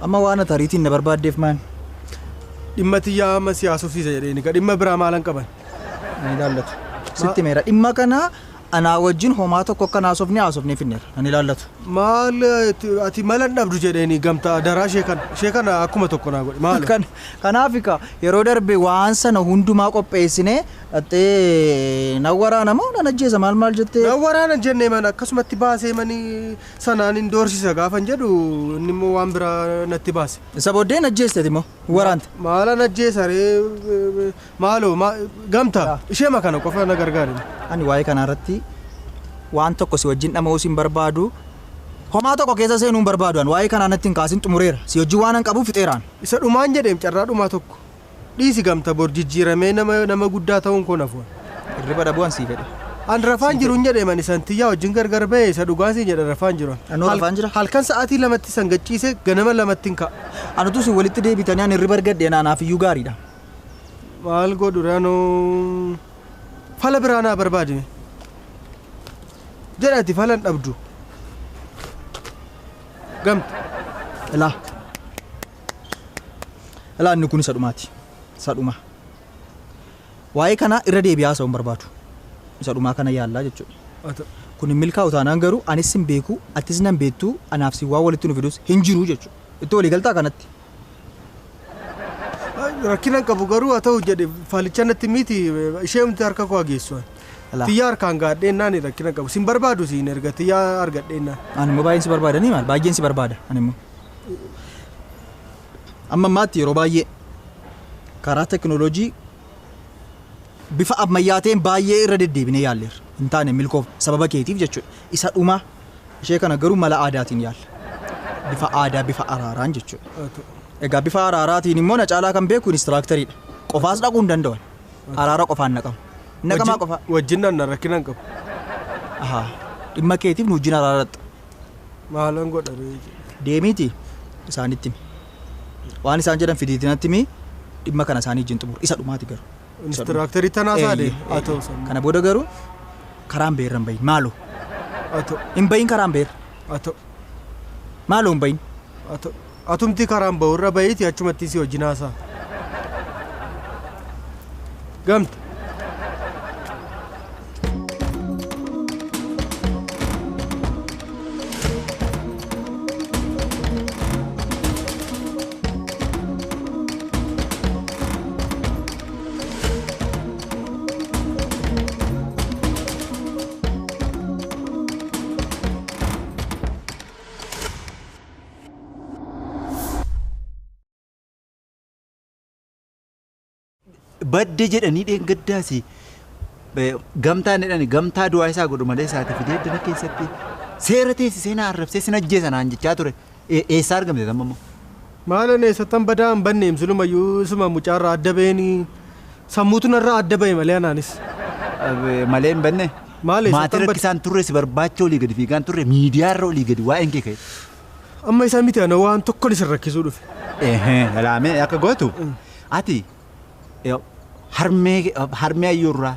Amma waan tariitiin na barbaaddeef maan? Dhimma xiyyaa amma siyaasofsiisa jedheen dhimma biraa maalan qaban? Ani ilaallatu. Sitti meera dhimma kana anaa wajjin homaa tokko akka naasofni finneera. Ani ilaallatu. Maal ati malan dhabdu jedheeni gamtaa daraa sheekana akkuma tokko naa godhe maal? Kanaafika yeroo darbe waan sana hundumaa qopheessine dhattee na waraana moo na ajjeesa maal jettee? Na waraana jennee mana akkasumatti baasee manii sanaan hin doorsisa gaafan jedhu inni immoo waan biraa natti baase. Isa booddee na ajjeesteti moo waraante? Maalan ajjeesa ree maaloo gamtaa ishee makana qofa na gargaari. Ani waa'ee kanarratti waan tokko si wajjin dhama'uu sin barbaadu homaa tokko keessa seenuu hin barbaadu waa'ee kanaa natti hin kaasin xumureera si wajjin waan an qabu fixeeraan isa dhumaan jedheem carraa dhumaa tokko dhiisi gamta bor jijjiiramee nama guddaa ta'uun koo nafuun irriba dhabuun sii fedhe an rafaan jiruun jedheeman isan tiyyaa wajjin gargar ba'e isa dhugaasii jedha rafaan jiruun rafaan jira halkan sa'aatii lamatti san gachiise ganama lamatti hin ka'a anutu si walitti deebitanii an irriba argadhee naanaaf iyyuu gaariidha maal godhu raanoo fala biraanaa barbaadime jedhati falan dhabdu gamta ilaa inni kun isa dhumaati isa dhuma waa'ee kana irra deebi'aa isa hin barbaadu isa dhumaa kana yaallaa jechuudha kun hin milkaa'u taanaan garuu anis hin beeku atis nan beektu anaaf si waa walitti nu fidus hin jiru jechuudha itti walii galtaa kanatti rakkinan qabu garuu haa ta'u jedhe faalicha natti miti ishee humti harka koo hageessuan tiyyaa harkaan gaadheennaan rakkinan qabu sin barbaadu siin erga tiyyaa argadheennaan ani immoo baay'een si barbaadanii maal baay'een si barbaada ani immoo amma ammaatti yeroo baay'ee karaa teknooloojii bifa ammayyaa ta'een baay'ee irra deddeebinee yaalleerra hin taane milkoof sababa keetiif jechuudha isa dhumaa ishee kana garuu mala aadaatiin yaalla bifa aadaa bifa araaraan jechuudha egaa bifa araaraatiin immoo na caalaa kan beeku inistiraakteriidha qofaas dhaquu hin danda'an araara qofaan naqamu naqamaa qofa wajjin nan rakkinan qabu dhimma keetiif nu wajjin araaratta maalan godha deemiiti isaanitti waan isaan jedhan fidiitinatti mi dhimma kana isaanii wajjin xumur isa dhumaati garuu inistiraakterii tanaasaa dee haa ta'u kana booda garuu karaan beerra hin bahin maaloo hin bahin karaan beerra haa ta'u maaloo hin bahin haa ta'u atumti karaan ba'urra ba'iiti achumatti si wajjin haasaa gamta badde jedhanii dheengaddaasi gamtaan jedhani gamtaa du'aa isaa godhu malee isaati fidee dana keessatti seera teessisee na arrabsee sin ajjeesa naan jechaa ture eessaa argamte tamammoo maalan eessattan badaa hin banneem silumayyuu isuma mucaarraa adda ba'eenii sammuutu narraa adda ba'e malee anaanis malee hin banne maatii rakkisaan turre si barbaacha olii gadi fiigaan turre miidiyaarra olii gadi waa'een kee ka'e amma isaa miti ana waan tokkon isin rakkisuu dhufe laamee akka gootu ati harmee ayyuurraa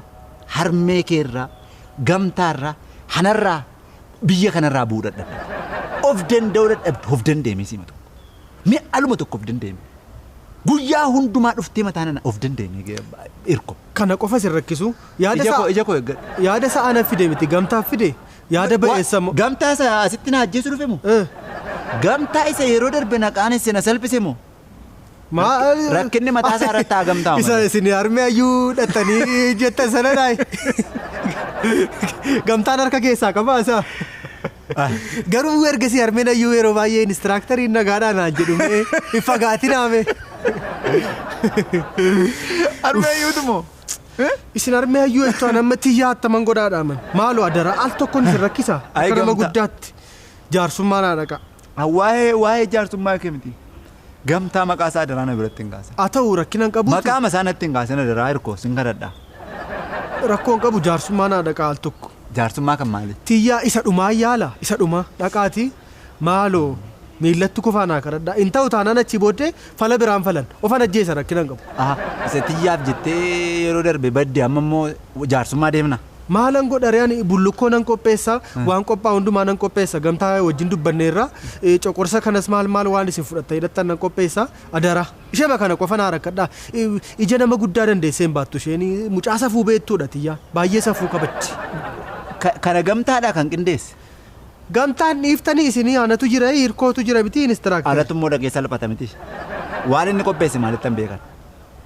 harmee keerraa gamtaarraa hanarraa biyya kanarraa bu'uu dadhabde of danda'uu dadhabde of dandeeme si matu mi aluma tokko of dandeeme guyyaa hundumaa dhuftee mataan ana of dandeeme irko kana qofa isin rakkisu yaada isaa ana fide miti gamtaaf fide yaada ba'eessa gamtaa isa asitti na ajjeesu dhufe moo gamtaa isa yeroo darbe naqaanes na salphise moo rakkinni mataa isaa irratti hagamtaa isa isin harmee ayyuu dhattanii jettan sana dhaay gamtaan harka keessaa qabaa isaa garuu ergasii harmeen ayyuu yeroo baay'ee inistiraakteriin nagaadhaan naan jedhume fagaatinaame harmee ayyuutu moo isin harmee ayyuu jettuun amma tiyyaa attaman godhaadhaaman maaloo adara al tokkoon isin rakkisa akka nama guddaatti jaarsummaa naa dhaqa waa'ee jaarsummaa kee miti gamtaa maqaa isaa daraana biratti hin kaasa haa ta'u rakkinan qabu maqaa masaa natti hin kaasina daraa hirkoo sin kadhadha rakkoon qabu jaarsummaa naa dhaqa al tokko jaarsummaa kan maali tiyyaa isa dhumaa yaala isa dhumaa dhaqaati maaloo miillatti kufaa naa kadhadha in ta'u taanaan achi booddee fala biraan falan ofan ajjeesa rakkinan qabu isa tiyyaaf jettee yeroo darbe badde amma immoo jaarsummaa deemna maalan godhareen bullukkoo nan qopheessa waan qophaa hundumaa nan qopheessa gamtaa wajjin dubbanneerra coqorsa kanas maal waan isin fudhatta hidhattan nan qopheessa adara ishee kana qofa naa rakkadha ija nama guddaa dandeessee hin baattu isheen mucaa safuu beektuudha tiyyaa baay'ee safuu qabachi. Kana gamtaadhaa kan qindeesse. Gamtaan dhiiftanii isinii anatu jira hirkootu jira miti inistiraaktar. Anatu immoo dhagee salphata miti. Waan inni qopheesse maalittan beekan.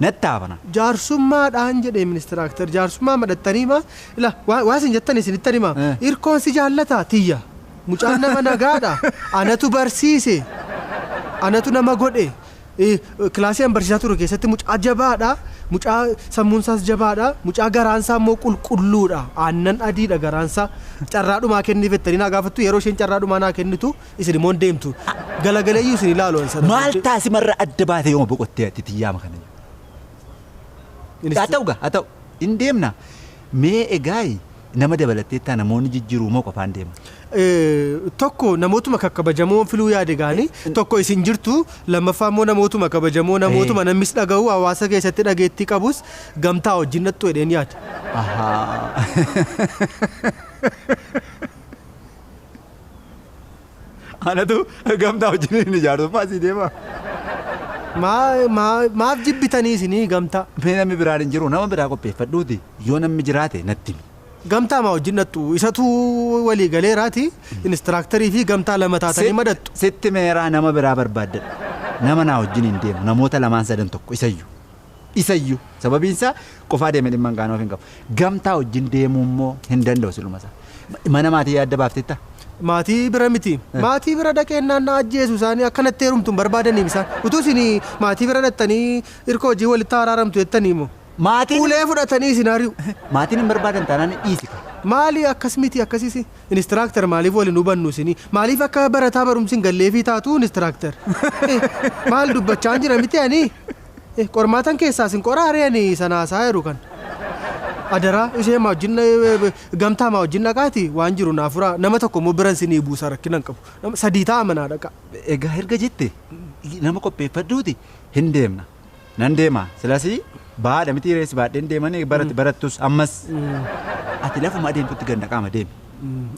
Nattaafana. Jaarsummaadhaan jedhee ministiraaktar jaarsummaa madhattanii maa ila waa isin jettan isinittani maa hirkoon si jaallataa tiyya mucaan nama nagaadha anatu barsiise anatu nama godhe kilaasii barsiisaa ture keessatti mucaa jabaadha mucaa sammuunsaas jabaadha mucaa garaansaa immoo qulqulluudha aannan adiidha garaansaa carraadhumaa kenniifettanii naa gaafattu yeroo isheen carraadhumaa naa kennitu isin immoo deemtu galagaleeyyuu isin ilaalu sana. Maal taasimarra adda baatee yooma boqottee ati tiyyaama kana. Haa ta'u hin deemna mee egaa nama dabalattee taa namoonni jijjiiruu moo qofaan deema. Tokko namootuma kakkabajamoo filuu yaade gaanii tokko isin jirtu lammaffaa immoo namootuma kabajamoo namootuma namnis dhaga'u hawaasa keessatti dhageettii qabus gamtaa wajjin nattu jedheen yaada. Anatu gamtaa wajjin hin ijaartu maasii deema. Maaf jibbitanii isinii gamtaa. Mee namni biraan hin jiru nama biraa qopheeffadhuuti yoo namni jiraate natti. Gamtaa maa wajjin nattu isatu walii galeeraati inistiraaktarii fi gamtaa lama taatanii madattu. Sitti meeraa nama biraa barbaaddadha. Nama naa wajjin hin deemu namoota lamaan sadan tokko isayyuu sababiinsaa qofaa deeme dhimma hin qaanoof hin qabu. Gamtaa wajjin deemuu immoo hin danda'u silumasa. Mana maatii yaadda baaftetta. Maatii bira miti. Maatii bira dhaqeennaan na ajjeesu isaanii akkanatti heerumtuun barbaadaniif isaan utuu isin maatii bira dhattanii hirkoo hojii walitti araaramtu jettanii immoo. Maatiin ulee fudhatanii isin ari'u. Maatiin hin barbaadan taanaan dhiisi. Maali akkas miti akkasisi inistiraaktar maaliif waliin hubannu isinii maaliif akka barataa barumsiin galleefii taatu inistiraaktar maal dubbachaa jira miti ani qormaatan keessaa isin qoraareen sanaasaa jiru kan. Adara ishee maa wajjin gamtaa maa wajjin dhaqaati waan jiru naafuraa nama tokko immoo biran isinii buusa rakkinan qabu sadii ta'a manaa dhaqa. Egaa erga jette nama qopheeffadhuuti hin deemna nan deema silasii baadha miti reessi baadheen deemanii barattus ammas ati lafuma adeemtutti ganda qaama deemi.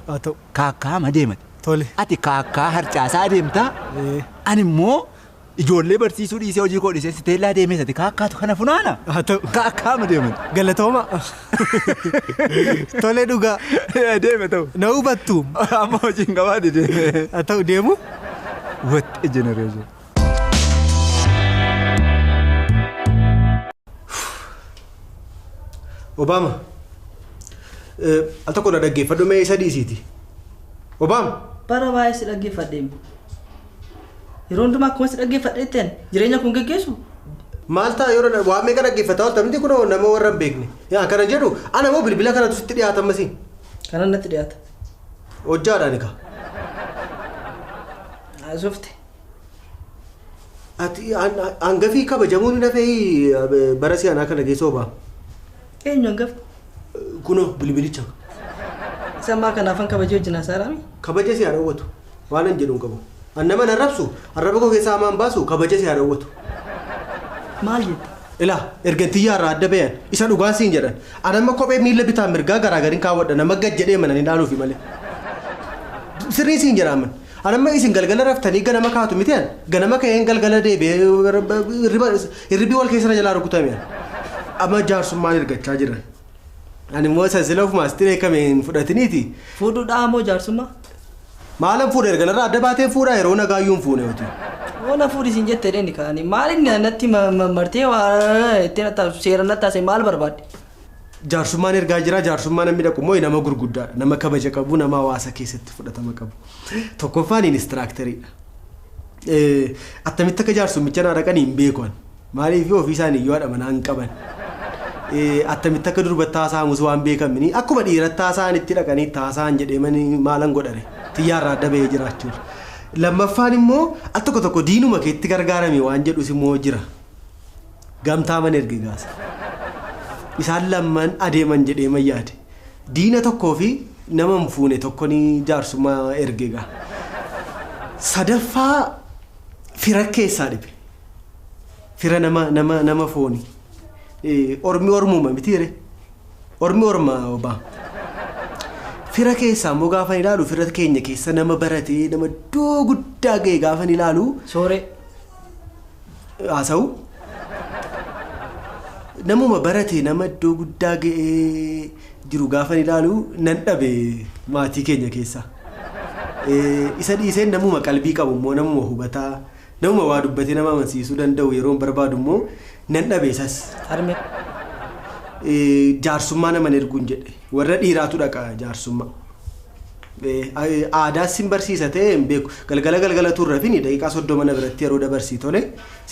Haa ta'u. Kaakkaama deemate. Tole. Ati kaakkaa harcaasaa adeemtaa ani immoo ijoollee barsiisuu dhiisee hojii koo dhiisee siteellaa deemee ati kaakkaatu kana funaana. Haa ta'u. Kaakkaama deemate. Galatooma. Tole dhugaa. Deeme ta'u. Na hubattu. Amma hojiin gabaadhi deeme. Haa ta'u deemu. What a generation. Obama. Al tokko na dhaggeeffadhu mee isa dhiisiiti. Obama. Bara baay'ee si dhaggeeffadheemi. Yeroo hundumaa akkuma si dhaggeeffadheetteen jireenya kun geggeessu. Maal ta'a yeroo waa meeqa dhaggeeffataa oolta miti kun nama warra hin beekne. Yaa kana jedhu ana moo bilbila kanatu sitti dhiyaata ammasi. Kanan natti dhiyaata. Hojjaadhaan egaa. Asofte. Ati hangafii kabajamuun hin hafee bara si'anaa kana geessoo ba'a. Eenyu hangaf? Kunoo bilbilicha. Isa ammaa kanaafan kabajee wajjin hasaaraami? Kabaja si haadhawwatu. Waan hin jedhuun qabu. Annama na rabsu arraba koo keessaa hamaan baasu kabaja si haadhawwatu. Maal jette? Ilaa ergantiyyaa irraa adda bayan isa dhugaan siin jedhan. Anamma kophee miila bitaa mirgaa garaagariin kaawwadha nama gad jedhee mananii dhaaluufi malee. Sirrii siin jedhaaman. Anamma isin galgala raftanii ganama kaatu miti an ganama ka'een galgala deebi'ee hirribii wal keessa jalaa rukutame. Amma jaarsummaan ergachaa jiran. Ani immoo sansila ofumaas tiree kameen fudhatiniiti. Fuudhuudhaa moo jaarsummaa? Maalan fuudha ergalarraa adda baatee fuudhaa yeroo nagaayyuun fuune oti. Oona fuudhi isin jettee dheeni kaanii maaliin natti martee ittiin seera nattaase maal barbaadde? Jaarsummaan ergaa jira jaarsummaan namni dhaqu immoo nama gurguddaadha nama kabaja qabu nama hawaasa keessatti fudhatama qabu. Tokkoffaan inistiraakteriidha. Attamitti akka jaarsummicha naa dhaqanii hin beekan maaliif ofii isaanii yoo haadha manaa hin qaban. Attamitti akka durbattaa saamus waan beekamini akkuma dhiirattaa isaanitti dhaqanii taasaan jedheemanii maalan godhare xiyyaarraa adda bahee jiraachuudha. Lammaffaan immoo al tokko tokko diinuma keetti gargaarame waan jedhus immoo jira. Gamtaa mana erge gaasa. Isaan lamman adeeman jedheeman yaade. Diina tokkoo fi nama hin fuune tokko ni jaarsummaa erge gaa. Sadaffaa fira keessaa dhibe. Fira nama fooni. Ormi ormuma mitiire. Ormi orma obaa. Fira keessaa immoo gaafa ilaalu fira keenya keessa nama baratee nama iddoo guddaa ga'e gaafa ilaalu. Sooree. Haasa'u. Namuma baratee nama iddoo guddaa ga'ee jiru gaafa ilaalu nan dhabe maatii keenya keessa. Isa dhiiseen namuma qalbii qabu immoo namuma hubataa namuma waa dubbatee nama amansiisuu danda'u yeroo barbaadu immoo nan dhabe isas. Harmee. Jaarsummaa nama erguun jedhe warra dhiiraatu dhaqa jaarsummaa. Aadaas sin barsiisa ta'e hin beeku galgala turrafini daqiiqaa 30 biratti yeroo dabarsii tole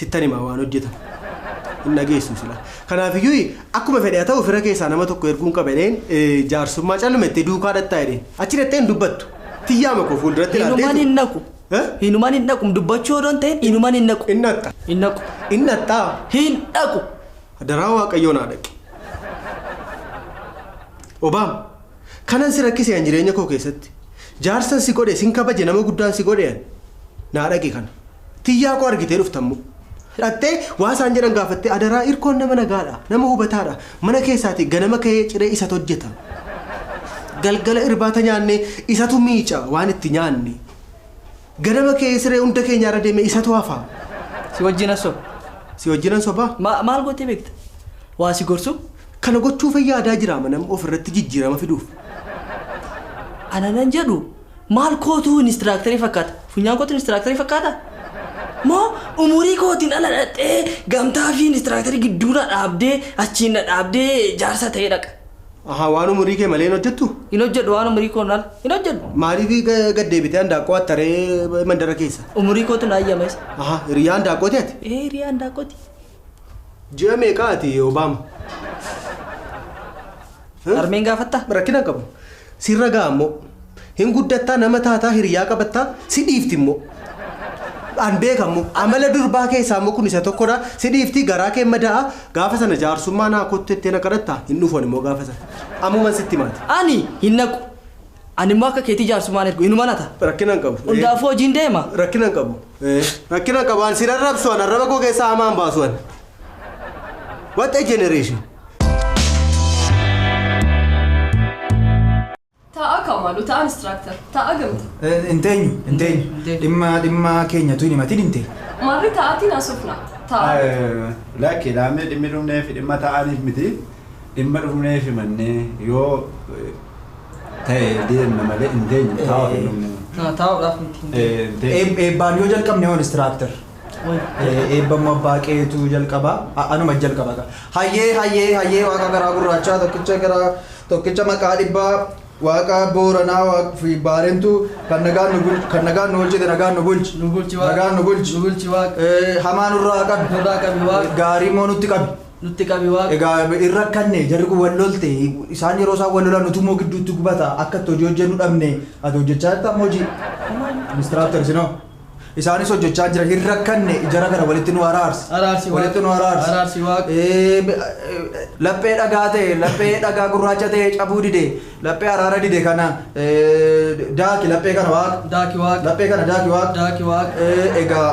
sittan himaa waan hojjetamu. Hin dhageessu sila. Kanaafiyyuu akkuma fedhe haa ta'u fira keessaa nama tokko erguun qabedheen jaarsummaa callumettee duukaa dhattaa jedheen achi dhattee hin dubbattu. Tiyyaama koo fuulduratti ilaaltee. Hinumaan hin naqu. Hinumaan hin naqu dubbachuu odoon ta'een hinumaan hin naqu. Hin naqxa. Hin naqu. Hin naqxaa. Hin naqu. Daraa waaqayyoo naa dhaqe. Obaam kanan si rakkiseen jireenya koo keessatti jaarsan si godhe sin kabaje nama guddaan si godheen naa dhaqe kana tiyyaa koo argitee dhuftammoo dhattee waa isaan jedhan gaafattee adaraa irkoon nama nagaadha nama hubataadha mana keessaati ganama ka'ee ciree isatu hojjeta galgala irbaata nyaanne isatu miica waan itti nyaanne ganama ka'ee siree hunda keenyaarra deeme isatu hafa. Si wajjinan soba. Si wajjinan sobaa. Maal gootee beekta? Waa si gorsu? Kana gochuuf yaadaa jira manam ofirratti jijjiirama fiduuf. Ana nan jedhu maal kootu inistiraaktarii fakkaata? Funyaan kootu inistiraaktarii fakkaata? Moo umurii kootiin ala dhadhee gamtaa fi inistiraaktarii gidduudha dhaabdee achiin na dhaabdee jaarsa ta'ee dhaqa. Aha waan umurii kee malee hin hojjettu? Hin hojjedhu waan umurii koon ala hin hojjedhu. Maaliif gaddeebitee handaaqqoo attaree mandara keessa? Umurii kootu na ayyamees. Aha hiriyaa handaaqqooti ati? Hiriyaa handaaqqooti. Ji'a meeqa ati Obaama? Harmeen gaafatta? Rakkina qabu. Sirra ga'a immoo hin guddattaa nama taataa hiriyaa qabattaa si dhiifti immoo. An beekamu amala durbaa keessaa immoo kun isa tokkodha. Si dhiifti garaa kee mada'a gaafa sana jaarsummaa naa kottettee na kadhattaa hin dhufoon immoo gaafa sana. Ammuman sitti maati. Ani hin naqu. Ani immoo akka keetii jaarsummaan ergu inuma nata. Rakkina hin qabu. Hundaafuu hojiin deema. Rakkina hin qabu. Rakkina hin qabu. An si rarrabsu an arraba koo keessaa hamaan baasu an. What a generation. Ta'a kamalu ta'a instructor ta'a gamta. Inteenyu dhimma keenyatu hin himatin inte. Marri ta'atiin asufna ta'a. Lakki laamee dhimmi dhumneef dhimma ta'aniif miti dhimma dhumneef mannee yoo ta'e deemna malee inteenyu taa'uuf hin dhumne. Taa'uudhaaf miti. Eebbaan yoo jalqabne hoon instructor. Eebbamu abbaa qeetu jalqaba anuma jalqaba. Hayyee waaqa garaa gurraachaa tokkicha maqaa dhibbaa. Waaqa booranaa fi baarentu kan nagaan nu bulchite nagaan nu bulchi. Nu bulchi waaqa. Nagaan nu bulchi. Nu bulchi waaqa. Hamaa nurraa qabi. Nurraa qabi waaqa. Gaarii moo nutti qabi. Nutti qabi waaqa. Egaa irra kanne jarri kun wal lolte isaan yeroo isaan wal lolan nuti immoo gidduutti gubata akka itti hojii hojjennu dhabne ati hojjechaa jirta ammoo hojii. Ministiraattar sinoo. Isaanis hojjechaa jira hirra kanne jara kana walitti nu araarsi. Araarsi waaqa. Walitti nu araarsi. Araarsi waaqa. Laphee dhagaa ta'e laphee dhagaa gurraacha ta'e cabuu dide laphee araara dide kana daaki laphee kana waaqa. Daaki waaqa. Laphee kana daaki waaqa. Daaki waaqa. Egaa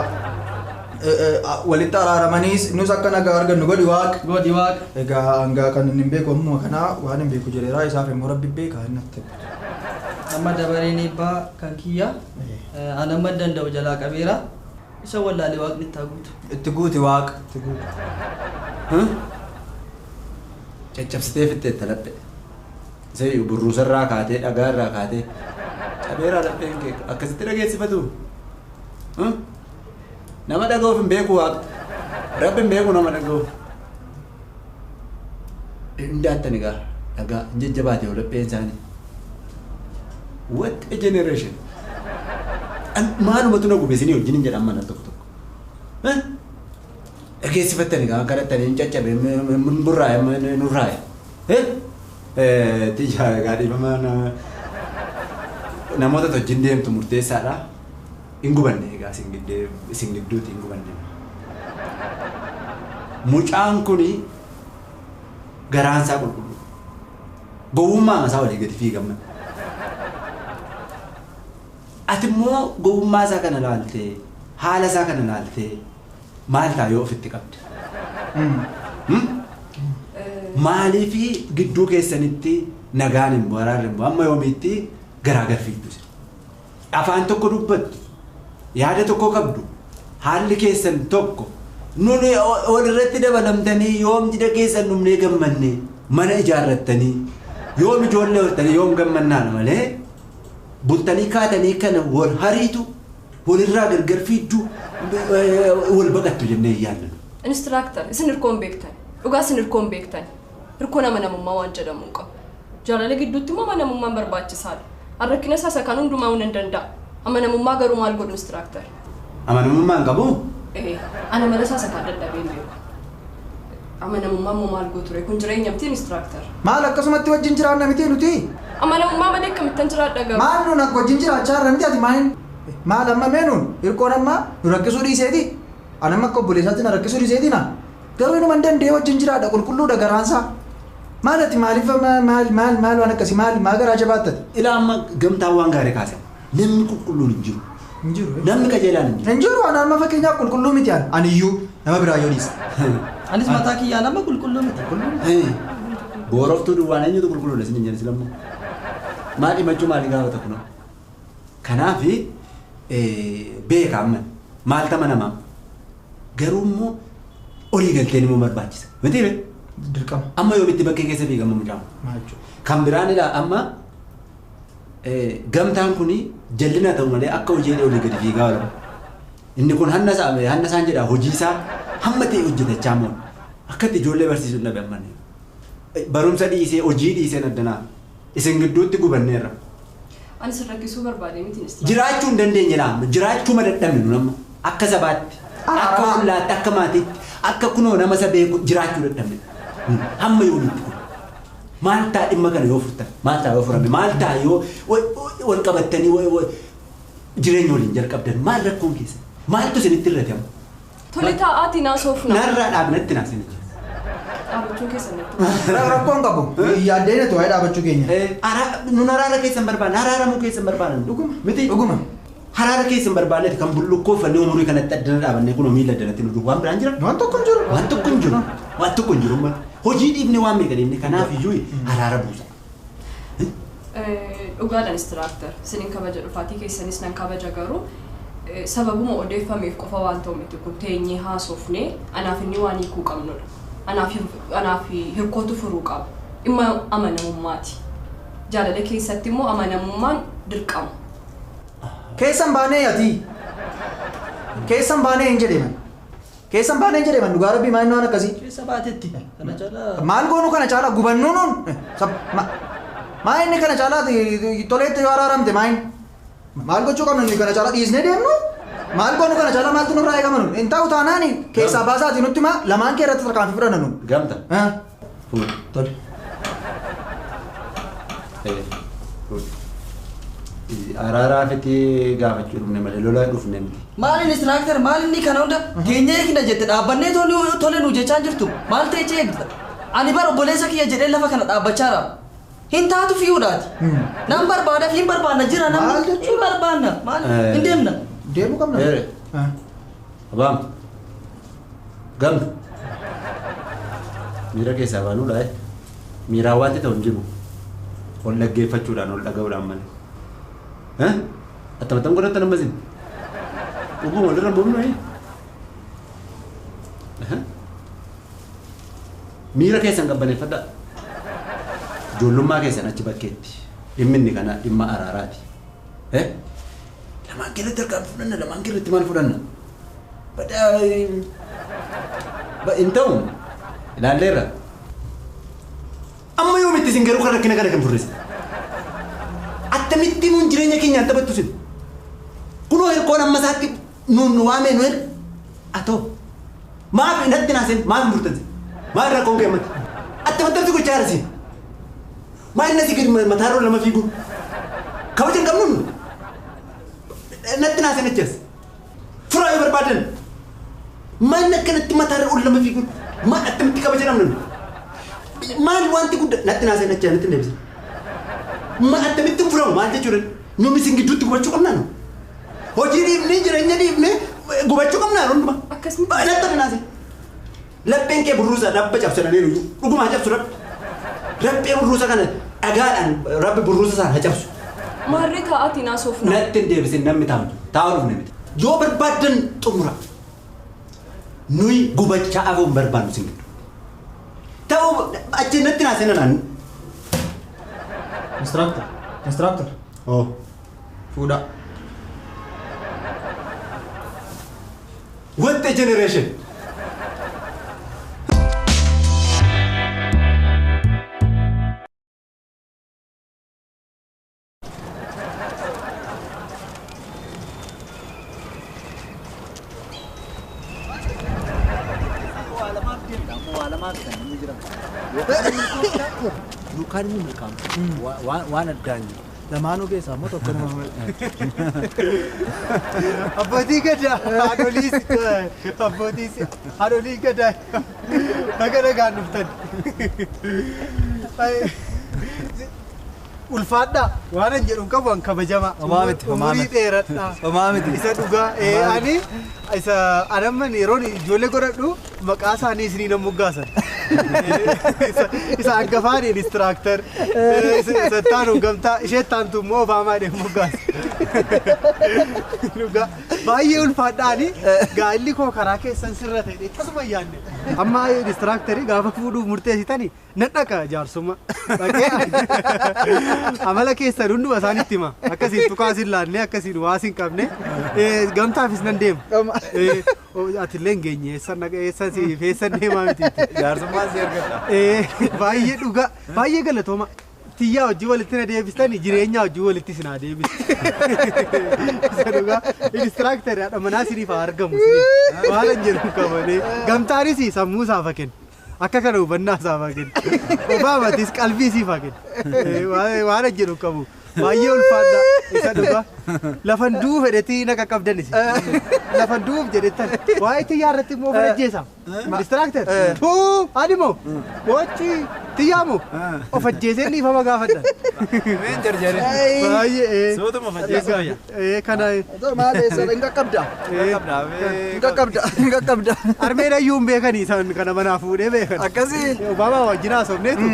walitti araaramaniis nus akka nagaa argannu godhi waaqa. Godhi waaqa. Egaa hangaa kan hin beeku ammuma kanaa waan hin beeku jedheeraa isaaf immoo rabbi beekaa hin natti. Amma dabareen eebbaa kan kiyya anamma danda'u jalaa qabeera isa wallaalee waaqni itti guutu. Itti guuti waaqa. Itti guuti. Caccabsitee fixxeetta laphee. Isa burruusarraa kaatee dhagaarraa kaatee qabeeraa lapheen kee akkasitti dhageessifatu. Nama dhaga'uuf hin beeku waaqa. Rabbi hin beeku nama dhaga'uuf. Hundaattani gaa dhagaa hin jajjabaate yoo lapheen isaanii. What a generation. Maalumatu na gube isinii wajjin hin jedhan mana tokko tokko. Dhageessifattani gaa kadhattanii hin caccabe hin burraa'e hin urraa'e. Tiyyaa egaa dhiibama namoota wajjin deemtu murteessaadha. Hin gubanne egaa isin gidduutti hin gubanne. Mucaan kuni garaansaa qulqulluu. Gowwummaa masaa walii gadi fiigamman. Ati immoo gowwummaa isaa kana laaltee haala isaa kana laaltee maal ta'a yoo ofitti qabde? Maaliif gidduu keessanitti nagaan hin bu'u araarri hin bu'u amma yoomiitti garaagarfiittu afaan tokko dubbattu yaada tokko qabdu haalli keessan tokko nuni walirratti dabalamtanii yoom jida keessan dhumnee gammanne mana ijaarrattanii yoom ijoollee hortanii yoom gammannaan malee bultanii kaatanii kana wal hariitu walirraa gargar fiiddu wal baqattu jennee yaadnu. Instructor, isin hirkoon beektan. Dhugaa isin hirkoon beektan. Hirkoon amanamummaa waan jedhamu qabu. Jaalala gidduutti immoo amanamummaan barbaachisaadha. Rakkina isaa kan hundumaa hin danda'a. Amanamummaa garuu maal godhu instructor? Amanamummaan qabu? Ana mala isaa kan dadhabee beeku. Amanamummaan moo maal gootu kun jireenya miti instructor. Maal akkasumatti wajjin jiraanna miti nuti? Amanamummaa malee akkamittan jiraadha gabu. Maal nuun akka wajjin jiraachaa irra miti ati maaliin? Maal amma meenuun hirkoon amma nu rakkisuu dhiiseeti? Ana amma akka obboleessaatti na rakkisuu dhiiseeti na? Garuu inuma danda'ee wajjin jiraadha qulqulluudha garaansaa. Maal ati maaliif maal waan akkasii maal garaa jabaattati? Ilaa amma gamtaan waan gaarii kaase namni qulqulluun hin jiru. Hin jiru. Namni qajeelaan hin jiru. Hin jiru ana amma fakkeenyaaf qulqulluu miti ani. Aniyyuu nama biraa yoo dhiisa. Anis mataa kiyyaa nama qulqulluu miti. Booroftuu duwwaan eenyutu qulqulluudha isin hin jedhu lammoo. Maal himachuu maali gaafata kunoo? Kanaaf beeka amma maal tama namaa garuu immoo olii galteen immoo barbaachisa. Miti bee? Dirqama. Amma yoomitti bakkee keessa fiigamu mucaamu. Maal jechuudha? Kan biraan ilaa amma gamtaan kuni jallina ta'u malee akka hojii olii gadi fiigaa oolu. Inni kun hanna isaan jedha hojii isaa hamma ta'e hojjetachaa moo akkatti ijoollee barsiisuu dhabe ammanne. Barumsa dhiisee hojii dhiisee addanaa isin gidduutti gubanneerra. Ani sin rakkisuu barbaade miti instructor. Jiraachuu hin dandeenye laamma jiraachuu madadhabne nu amma akka sabaatti akka hollaatti akka maatiitti akka kunoo nama isa beeku jiraachuu dadhabne. Hamma yoomitti kun maal ta'a dhimma kana yoo furtan maal ta'a yoo furame maal ta'a yoo wal qabattanii jireenya waliin jalqabdan maal rakkoon keessa maaltu isinitti irratti amma. Tole taa'aati naasofna. Narraa dhaabnatti naasini. Dhaabachuu keessan natti. Rakkoon qabu. Yaaddeen tu waa'ee dhaabachuu keenya. Nun araara keessan barbaanna araaramuu keessan barbaanna. Dhuguma. Miti. Dhuguma. Haraara keessan barbaanneeti kan bullukkoofanne umurii kanatti addana dhaabannee kunoo miila addanatti nu waan biraan jira. Waan tokko hin jiru. Waan tokko hin jiru. Waan tokko hin jiru. Hojii dhiibne waan meeqa dhiibne kanaaf iyyuu haraara buusa. Dhugaadhaan instructor. Isinin kabaja dhufaatii keessanis nan kabaja garuu sababuma odeeffameef qofa waan ta'u miti kun teenyee haasofnee anaaf inni waan hiikuu qabnudha. Anaaf hirkootu furuu qaba. Dhimma amanamummaati. Jaalala keessatti immoo amanamummaan dirqama. Keessan baanee yati. Keessan baanee hin jedheman. Keessan baanee hin jedheman dhugaa rabbii maal waan akkasii. Keessa baatetti kana caalaa. Maal goonu kana caalaa gubannuu nuun. Maa inni kana caalaa toleetti yoo araaramte maa inni. Maal gochuu qabnu inni kana caalaa dhiisnee deemnu. Maal goonu kana caalaa maaltu nurraa eegama nu. Hin ta'u taanaani keessaa baasaati nutti maa lamaan kee irratti tarkaanfii fudhanna nu. Gamta. Fuudhu. Tole. Araaraa fiti gaafachuu dhufne malee lolaa dhufne miti. Maaliin instructor maaliin kana hunda teenyee eegna jette dhaabbannee tole nu jechaa jirtu maal ta'e eegda. Ani bara obboleessa kiyya jedhee lafa kana dhaabbachaa jira. Hin taatu fi'uudhaati. Nan barbaada fi hin barbaanna jira namni hin barbaanna maal hin deemna. Deemuu qabna. Abaam. Gamtu. Miira keessaa baanuudha. Miiraa wanti ta'u hin jiru. Ol dhaggeeffachuudhaan ol dhaga'uudhaan malee. Attamatan godhatan ammasin. Dhuguma walirra boonu miira keessan qabbaneeffadha. Ijoollummaa keessan achi bakkeetti. Dhimmi inni kana dhimma araaraati. Lamaan keessatti harkaan fudhanna lamaan keessatti maal fudhanna? Hin ta'u ilaalleerra. Amma yoomitti isin garuu kan rakkina kana kan furrisa. Attamitti nuun jireenya keenyaan taphattu sin. Kunoo hirkoon amma isaatti nuun waamee nu hin atoo. Maaf natti naasen maaf murtanse. Maal rakkoon keemmatti. Attamattarsi gochaa jira sin. Maal inni asii gadi mataaroo lama fiigu. Kabaja hin qabnu nu. Natti naasen achi as. Furaa yoo barbaadan. Maal inni akkanatti mataaroo ol lama fiigu. Maal attamitti kabaja namnu. Maal wanti guddaa natti naasen achi natti deebisa. Ma attamitti furamu maal jechuudha nuti isin gidduutti gubachuu qabnaa nu hojii dhiibnee jireenya dhiibnee gubachuu qabnaa hunduma Akkasuma. natti naase lapheen kee burruusa dhabba cabsananiiru dhugumaa cabsu rabbi laphee burruusa kana dhagaadhaan rabbi burruusa isaan hacabsu. Maarree taa'atiin haasofna. Natti hin deebisin namni taa'u taa'uuf namni. Yoo barbaadan xumura. Nuyi gubachaa afuun barbaannu sin gidduu. Ta'uu achi natti naasina naan. Instructor. Oh. Fuudha. What a generation. Bukan ini kamu. Wan adanya. Lamaanuu keessaa immoo tokko nama Abbootii gadaa haadholii gadaa naga nagaan dhuftan. Ulfaadhaa waan an jedhu qabu an kabajamaa. Umurii dheeradhaa. Isa dhugaa ani isa anamman yeroon ijoollee godhadhu maqaa isaanii isinii nan moggaasan. Isa hangafaan inistiraaktar isa taanu gamtaa ishee taantu immoo obaamaa dheef moggaasa. Dhugaa baay'ee ulfaadhaani gaa'illi koo karaa keessan sirra ta'e tasuma yaanne. Amma inistiraaktarii gaafa fuudhuuf murteessitanii nan dhaqa jaarsummaa. Amala keessan hunduma isaanitti hima. Akkasiin tukaas hin laanne akkasiin waas hin qabne gamtaafis nan deema. Atillee hin geenye eessan si feessan deemaa miti. Jaarsummaan si argadha. Baay'ee dhugaa baay'ee galatooma. Tiyyaa hojii walitti na deebistanii jireenyaa hojii walitti sinaa deebistu. Isa dhugaa inistiraaktarii haadha manaa siniif haa argamu siniif waan hin jedhu qabanii gamtaanis sammuu isaaf haa kennu. Akka kana hubannaa isaaf haa kennu. Obaamatis qalbii isiif haa kennu. Waan hin jedhu qabu. Baay'ee ulfaadhaa isa dhugaa lafan du'u fedhetii na qaqqabdanis lafan du'uuf jedhettan waa'ee xiyyaa irratti immoo fedhajjeessa inistiraaktar tuu ani moo gochi xiyyaa moo of ajjeesee dhiifama gaafadha. Meen jarjare. Baay'ee Sootuma fajjeessaa. Kana maaleessa hin qaqqabda. Hin qaqqabda. Armeen ayyuu hin beekanii isaan kana manaa fuudhee beekan. Akkasii. Obaamaa wajjin haasofneetu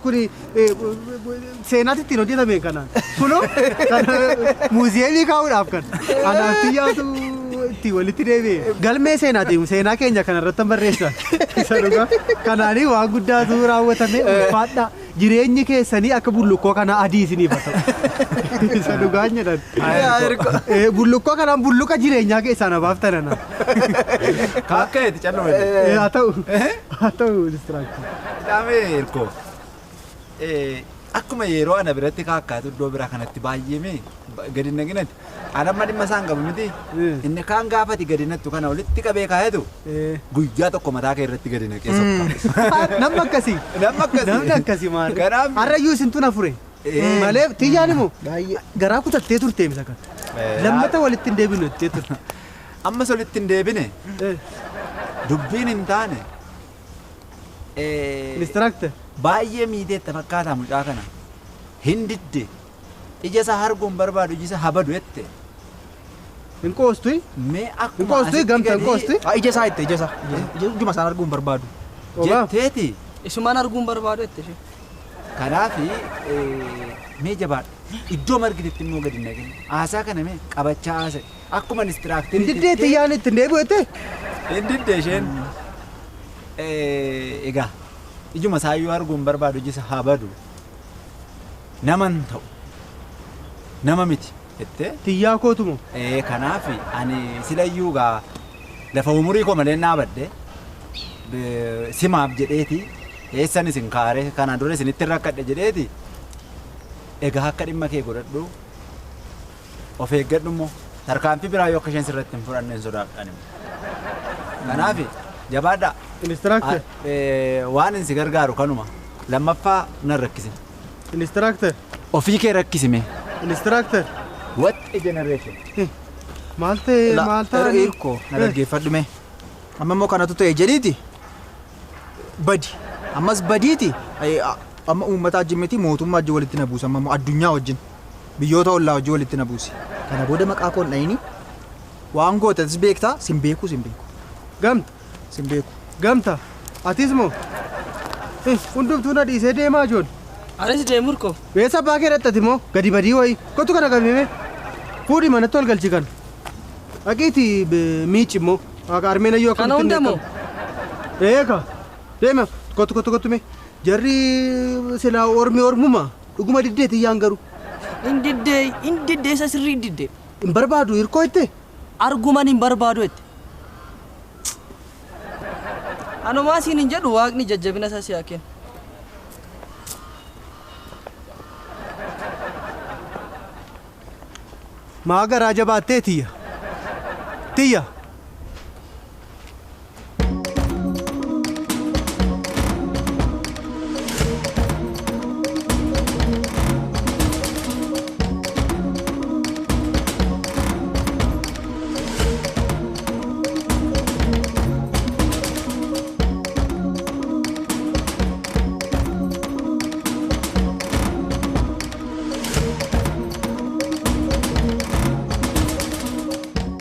kun seenaatti ittiin hojjetame kanaan kunoo kana muuziyeemii kaa'uudhaaf kan anaaf xiyyaatu itti walitti deebi'e galmee seenaati seenaa keenya kana irratti barreessan isa dhugaa kanaanii waan guddaatu raawwatame ulfaadhaa jireenyi keessanii akka bullukkoo kana adii isiniif haa ta'u isa dhugaa jedhan bullukkoo kanaan bulluqa jireenyaa keessaa na baaftanana Kakkeeti calluma. haa ta'u distiraaktii. Dhaamee hirkoo. Akkuma yeroo ana biratti kaakkaatu iddoo biraa kanatti baay'eeme gadi naginatti anamma dhimma isaan qabu miti inni kaan gaafati gadi nattu kana walitti qabee kaayetu guyyaa tokko mataa kee irratti gadi naqee sokka. Namni akkasii namni akkasii maal Kanaaf harrayyuu isintu na fure malee tiyyaan immoo garaa kutattee turte misa kan lammata walitti hin deebinu jettee turte. ammas walitti hin deebine dubbiin hin taane Inistiraaktar. baay'ee miidheetta fakkaataa mucaa kana hin didde ija isaa arguun barbaadu ija isaa habadu jette Hin qoostui? mee Hin akkuma qoostui gamta hin qoostui? Ija isaa itti ija isaa. Ijuma isaan arguun barbaadu. jetteeti Isumaan arguun barbaadu jette ishee. kanaafi mee jabaadha iddoo margitetti immoo gadi naqe haasaa kana mee qabachaa haasa'e akkuma inistiraaktarii Diddee tiyyaan itti hin deebi'u jettee? hin didde isheen egaa ijuma isaayyuu arguun barbaadu ija isaa habadu naman ta'u nama miti jettee Tiyyaa kootumoo? kanaaf ani silayyuu gaa lafa umurii koo malee naabadde simaaf jedheeti eessan isin kaare kanaan dura isinitti rakkadhe jedheeti egaa akka dhimma kee godhadhu of eeggadhu immoo tarkaanfii biraa yoo akka isheen sirratti hin fudhanne sodaadhaan immoo kanaaf jabaadha Inistiraaktar. waan inni si gargaaru kanuma lammaffaa nan rakkisin Inistiraaktar. ofii kee rakkisime Inistiraaktar. what a generation Maal ta'e maal ta'e? Hirkoo na dhaggeeffadhu mee. Amma immoo kanatu ta'e jedhiiti. Badi. Ammas badiiti. Amma uummata wajjin miti mootummaa wajjin walitti na buusa. Amma immoo addunyaa wajjin biyyoota ollaa wajjin walitti na buusi. Kana booda maqaa koon dhayini waan gootatis beektaa sin beeku sin beeku. Gamta. Sin beeku. Gamta. Atis moo? Hundumtuu na dhiisee deemaa joon. Anis deemur ko. Beesa baakee dhattati moo gadi badii wayi kottu kana qabime fuudhi manatti ol galchi kan dhaqiiti miici immoo akka armeena yoo Kana hunda moo? Eeka deema kottu mee jarri silaa ormuma dhuguma diddeeti iyyaan garuu Indiddee isa sirrii indiddee. hin barbaadu hirkoo itte Arguman hin barbaadu jette. Anumaa siin hin jedhu waaqni jajjabina isaa si haa kennu. maa garaa jabaattee tiyya